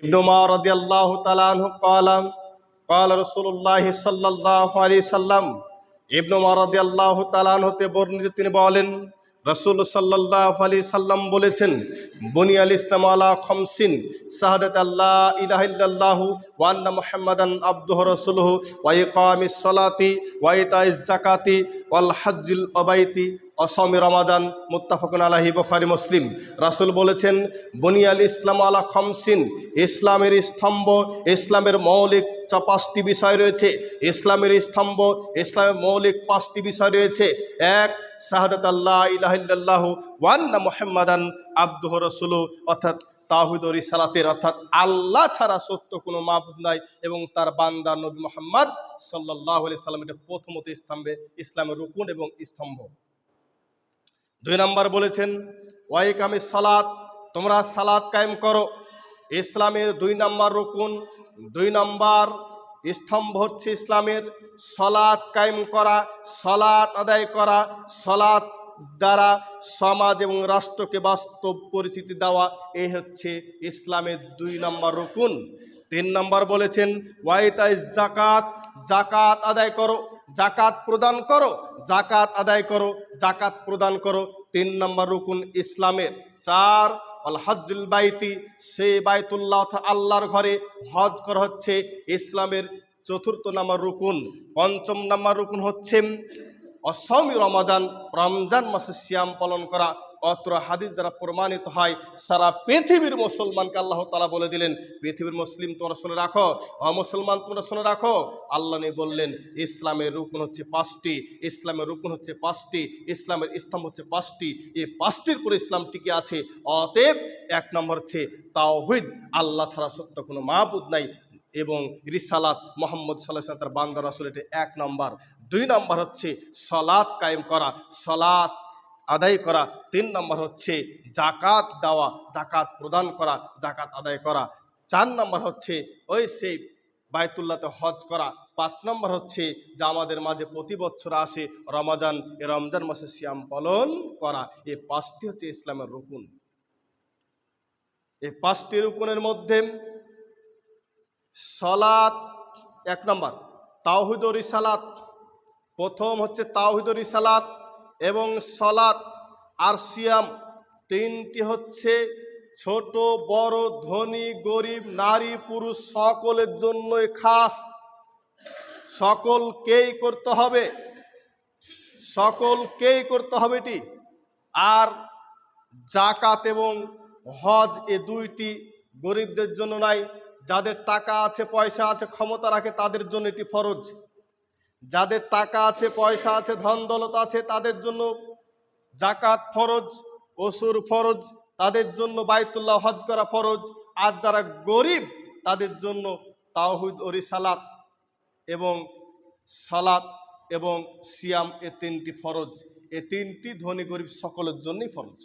ইবনু উমর রাদিয়াল্লাহু তাআলা আনহু ক্বালা ক্বালা রাসূলুল্লাহ সাল্লাল্লাহু আলাইহি সাল্লাম। ইবনু উমর রাদিয়াল্লাহু তাআলা আনহু হতে বর্ণিত, তিনি বলেন রাসূল সাল্লাল্লাহু আলাইহি সাল্লাম বলেছেন, বুনিয়াল ইসলামু আলা খামসিন শাহাদাত আল্লা ইলাহা ইল্লাল্লাহু ওয়া আন্না মুহাম্মাদান আবদুহু রাসূলুহু ওয়া ইকামিস সালাতি ওয়া ইতাইজ যাকাতি ওয়াল হজ্জিল বাইতি ওয়া সাওমি রমাদান। মুত্তাফাকুন আলাইহি, বুখারী মুসলিম। রাসূল বলেছেন, বুনিয়াল ইসলামু আলা খামসিন, ইসলামের স্তম্ভ, ইসলামের মৌলিক পাঁচটি বিষয় রয়েছে। ইসলামের স্তম্ভ, ইসলামের মৌলিক পাঁচটি বিষয় রয়েছে। এক, শাহাদাত আল্লাহ ইলাহা ইল্লাল্লাহু ওয়া আন্না মুহাম্মাদান আবদুহু রাসূলুহু, অর্থাৎ তাওহীদ ও রিসালাতের, অর্থাৎ আল্লাহ ছাড়া সত্য কোনো মাবুদ নাই এবং তার বান্দা নবী মুহাম্মদ সাল্লাল্লাহু আলাইহি সাল্লাম, এটা প্রথমত ইসলামের রুকুন এবং স্তম্ভ। দুই নম্বর বলেছেন ওয়া ইকামিস সালাত, তোমরা সালাত কায়েম করো। ইসলামের দুই নম্বর রুকুন, দুই নম্বর স্তম্ভ হচ্ছে ইসলামের সালাত কায়েম করা, সালাত আদায় করা। সালাত দ্বারা সমাজ এবং রাষ্ট্রকে বাস্তব পরিস্থিতি দেওয়া, এই হচ্ছে ইসলামের দুই নম্বর রুকুন। তিন নম্বর বলেছেন ওয়াইতাইজ যাকাত, যাকাত আদায় করো, যাকাত প্রদান করো, যাকাত আদায় করো, যাকাত প্রদান করো। তিন নম্বর রুকুন ইসলামের। চার, আল হজ্জুল বাইতি, সেই বাইতুল্লাহ আল্লাহর ঘরে হজ করা হচ্ছে ইসলামের চতুর্থ নম্বর রুকুন। পঞ্চম নম্বর রুকুন হচ্ছে অসাওমি রমাদান, রমজান মাসে সিয়াম পালন করা। অত্র হাদিস দ্বারা প্রমাণিত হয় সারা পৃথিবীর মুসলমানকে আল্লাহ তাআলা বলে দিলেন, পৃথিবীর মুসলিম তোমরা শুনে রাখো, মুসলমান তোমরা শুনে রাখো, আল্লাহ নিয়ে বললেন ইসলামের রুকুন হচ্ছে পাঁচটি, ইসলামের রুকুন হচ্ছে পাঁচটি, ইসলামের স্তম্ভ হচ্ছে পাঁচটি। এই পাঁচটির পরে ইসলাম টিকে আছে। অতএব এক নম্বর হচ্ছে তাওহীদ, আল্লাহ ছাড়া সত্য কোনো মাবুদ নাই, এবং রিসালাত, মুহাম্মদ সাল্লাল্লাহু আলাইহি ওয়াসাল্লাম তার বান্দা রাসূল, এটা এক নম্বর। দুই নম্বর হচ্ছে সালাত কায়েম করা, সালাত আদায় করা। তিন নম্বর হচ্ছে যাকাত দেওয়া, যাকাত প্রদান করা, যাকাত আদায় করা। চার নম্বর হচ্ছে ওই সেই বাইতুল্লাহতে হজ করা। পাঁচ নম্বর হচ্ছে যা আমাদের মাঝে প্রতি বছর আসে রমাদান, এ রমজান মাসে সিয়াম পালন করা। এই পাঁচটি হচ্ছে ইসলামের রুকুন। এই পাঁচটি রুকুনের মধ্যে সালাত এক নম্বর, তাওহীদ ও রিসালাত। প্রথম হচ্ছে তাওহীদ ও রিসালাত এবং সালাত আর সিয়াম, তিনটি হচ্ছে ছোট বড়, ধনী গরিব, নারী পুরুষ সকলের জন্যই খাস, সকলকেই করতে হবে, সকলকেই করতে হবে এটি। আর যাকাত এবং হজ, এ দুইটি গরিবদের জন্য নাই, যাদের টাকা আছে, পয়সা আছে, ক্ষমতা রাখে, তাদের জন্য এটি ফরজ। যাদের টাকা আছে, পয়সা আছে, ধন দৌলত আছে, তাদের জন্য যাকাত ফরজ, ওসুর ফরজ, তাদের জন্য বাইতুল্লাহ হজ করা ফরজ। আর যারা গরিব তাদের জন্য তাওহীদ ও রিসালাত এবং সালাত এবং সিয়াম, এ তিনটি ফরজ। এ তিনটি ধনী গরিব সকলের জন্যই ফরজ।